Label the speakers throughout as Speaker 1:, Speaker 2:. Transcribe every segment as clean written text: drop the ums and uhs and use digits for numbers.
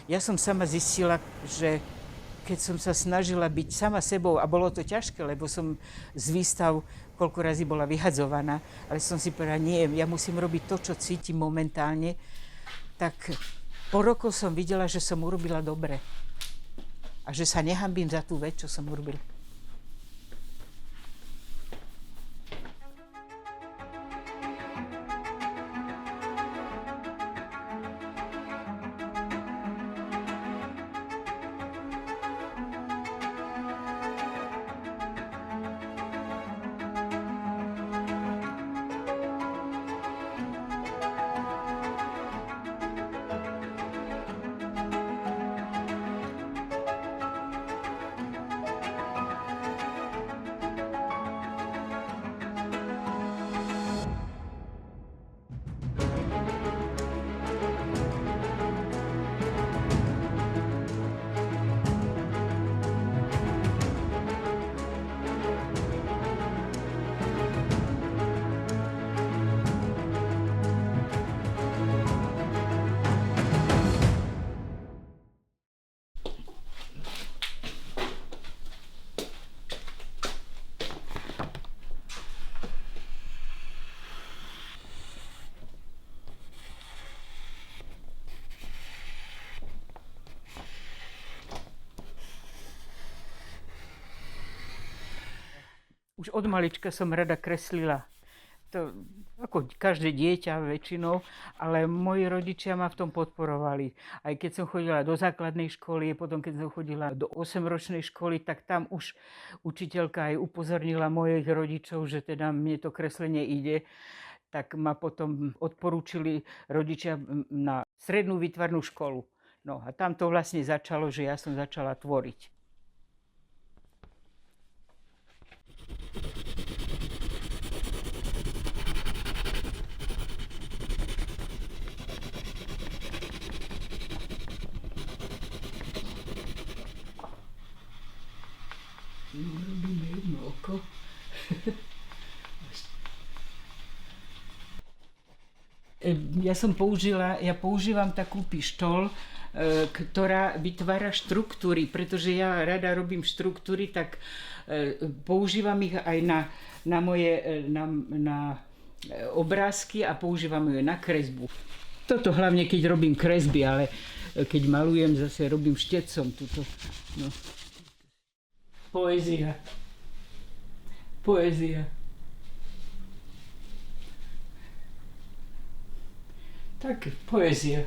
Speaker 1: Ja som sama zistila, že keď som sa snažila byť sama sebou, a bolo to ťažké, lebo som z výstav koľko razy bola vyhadzovaná, ale som si povedala, nie, ja musím robiť to, čo cítim momentálne, tak po rokoch som videla, že som urobila dobre a že sa nehanbím za tú vec, čo som urobila. Už od malička som rada kreslila. To, ako každé dieťa väčšinou, ale moji rodičia ma v tom podporovali. Aj keď som chodila do základnej školy, potom keď som chodila do 8-ročnej školy, tak tam už učiteľka aj upozornila mojich rodičov, že teda mne to kreslenie ide. Tak ma potom odporúčili rodičia na strednú výtvarnú školu. No a tam to vlastne začalo, že ja som začala tvoriť. Robíme jedno oko. Ja používam takú pištoľ, ktorá vytvára štruktúry, pretože ja rada robím štruktúry, tak používam ich aj na moje obrázky a používam ju na kresbu. Toto hlavne, keď robím kresby, ale keď malujem, zase robím štecom túto. No. Poézia. Poézia. Tak, poézia.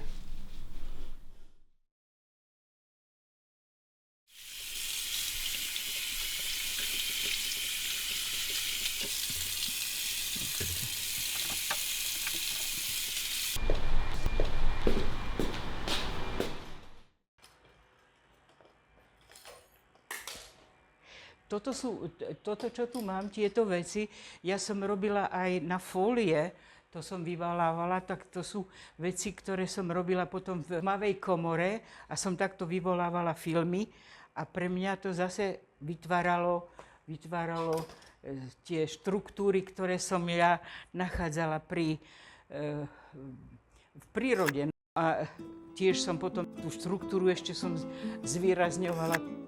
Speaker 1: Toto, čo tu mám, tieto veci, ja som robila aj na fólie, to som vyvolávala, tak to sú veci, ktoré som robila potom v tmavej komore a som takto vyvolávala filmy a pre mňa to zase vytváralo tie štruktúry, ktoré som ja nachádzala v prírode. A tiež som potom tú štruktúru ešte som zvýrazňovala.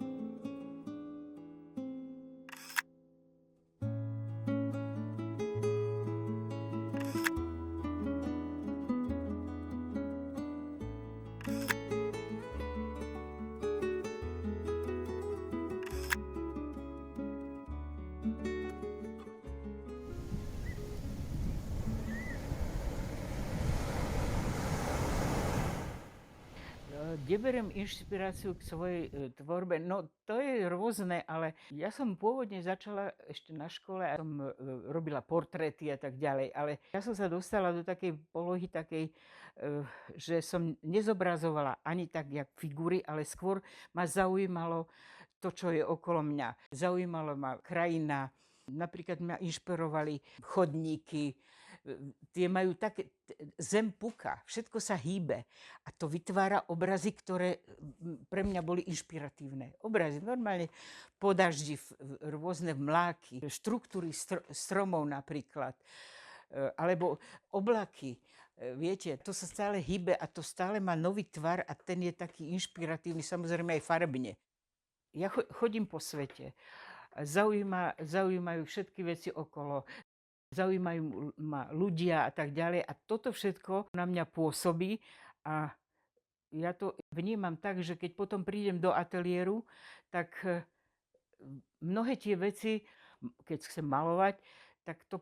Speaker 1: Kde beriem inšpiráciu k svojej tvorbe? No to je rôzne, ale ja som pôvodne začala ešte na škole a som robila portréty a tak ďalej, ale ja som sa dostala do takej polohy, že som nezobrazovala ani tak, jak figúry, ale skôr ma zaujímalo to, čo je okolo mňa. Zaujímalo ma krajina, napríklad mňa inšpirovali chodníky, tie majú také, zem puká, všetko sa hýbe a to vytvára obrazy, ktoré pre mňa boli inšpiratívne. Obrazy, normálne po daždi, rôzne mláky, štruktúry stromov napríklad, alebo oblaky. Viete, to sa stále hýbe a to stále má nový tvar a ten je taký inšpiratívny, samozrejme aj farbne. Ja chodím po svete. Zaujímajú všetky veci okolo. Zaujímajú ma ľudia a tak ďalej. A toto všetko na mňa pôsobí a ja to vnímam tak, že keď potom prídem do ateliéru, tak mnohé tie veci, keď chcem malovať, tak to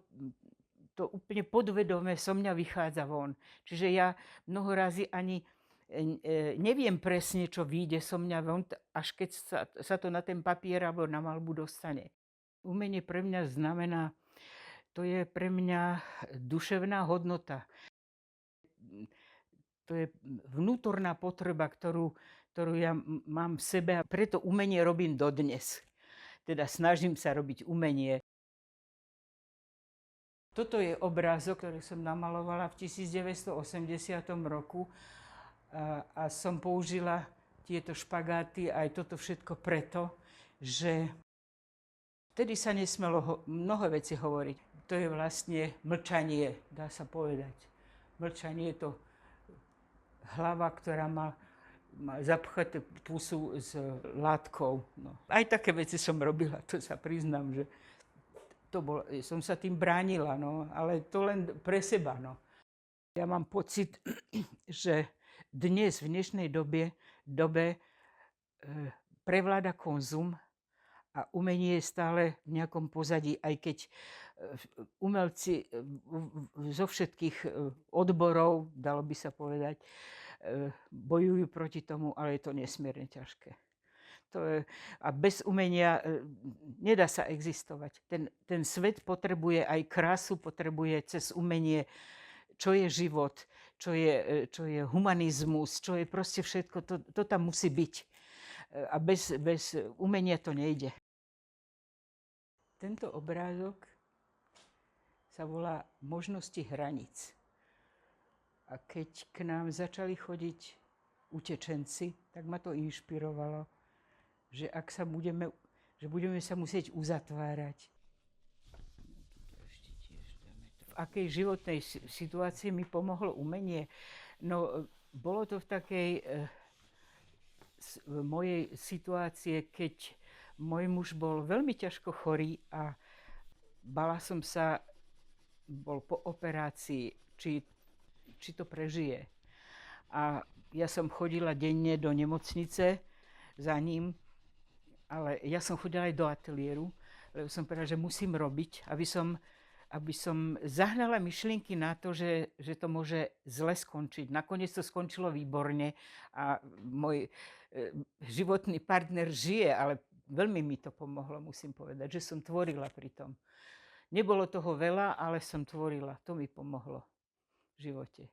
Speaker 1: úplne podvedome so mňa vychádza von. Čiže ja mnoho razy ani neviem presne, čo vyjde so mňa von, až keď sa to na ten papier alebo na maľbu dostane. Umenie pre mňa znamená, to je pre mňa duševná hodnota. To je vnútorná potreba, ktorú ja mám v sebe a preto umenie robím dodnes. Teda snažím sa robiť umenie. Toto je obrázok, ktorý som namalovala v 1980 roku a som použila tieto špagáty aj toto všetko preto, že vtedy sa nesmelo mnoho vecí hovoriť. To je vlastne mlčanie, dá sa povedať. Mlčanie je to hlava, ktorá má zapchaté pusu s látkou. No. Aj také veci som robila, to sa priznám, že som sa tým bránila, no, ale to len pre seba. No. Ja mám pocit, že dnes, v dnešnej dobe prevláda konzum a umenie je stále v nejakom pozadí, aj keď umelci zo všetkých odborov, dalo by sa povedať, bojujú proti tomu, ale je to nesmierne ťažké. A bez umenia nedá sa existovať. Ten svet potrebuje aj krásu, potrebuje cez umenie, čo je život, čo je humanizmus, čo je proste všetko, to tam musí byť. A bez umenia to nejde. Tento obrázok sa volá Možnosti hraníc. A keď k nám začali chodiť utečenci, tak ma to inšpirovalo, že budeme sa musieť uzatvárať. V akej životnej situácii mi pomohlo umenie? No, bolo to v takej mojej situácie, keď môj muž bol veľmi ťažko chorý a bala som sa, bol po operácii, či to prežije. A ja som chodila denne do nemocnice za ním, ale ja som chodila aj do ateliéru, lebo som povedala, že musím robiť, aby som zahnala myšlienky na to, že to môže zle skončiť. Nakoniec to skončilo výborne a môj životný partner žije, ale veľmi mi to pomohlo, musím povedať, že som tvorila pri tom. Nebolo toho veľa, ale som tvorila. To mi pomohlo v živote.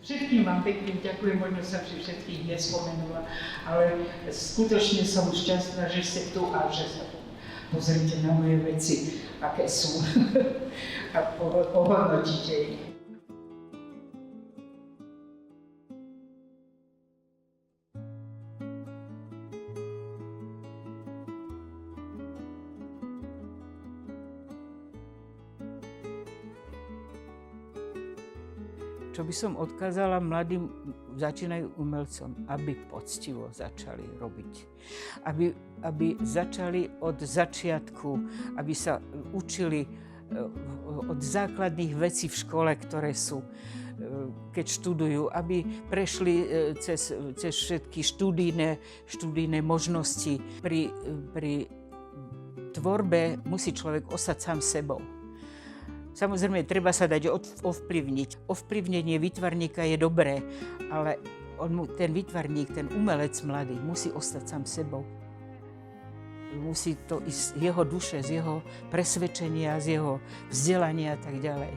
Speaker 1: Všetkým vám pekne ďakujem, možno som si všetkých nespomenula, ale skutočne som šťastná, že ste tu a že sa pozrite na moje veci, aké sú a ohodnotíte ich. Čo by som odkázala mladým začínajú umelcom, aby poctivo začali robiť. Aby začali od začiatku, aby sa učili od základných vecí v škole, ktoré sú, keď študujú, aby prešli cez všetky študijné možnosti. Pri tvorbe musí človek ostať sám sebou. Samozrejme, treba sa dať ovplyvniť. Ovplyvnenie výtvarníka je dobré, ale ten výtvarník, ten umelec mladý, musí ostať sám sebou. Musí to ísť z jeho duše, z jeho presvedčenia, z jeho vzdelania a tak ďalej.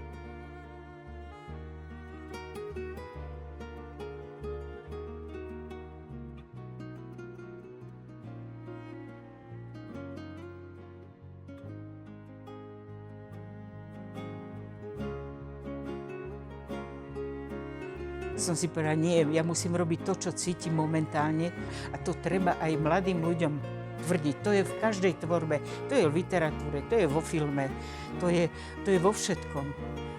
Speaker 1: Som si povedala, nie, ja musím robiť to, čo cítim momentálne a to treba aj mladým ľuďom tvrdiť. To je v každej tvorbe, to je v literatúre, to je vo filme, to je vo všetkom.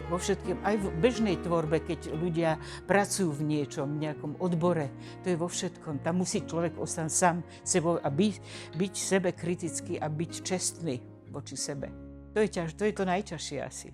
Speaker 1: Vo všetkém, aj v bežnej tvorbe, keď ľudia pracujú v niečom, v nejakom odbore, to je vo všetkom. Tam musí človek ostať sám sebou a byť sebekritický a byť čestný voči sebe. To je to najťažšie asi.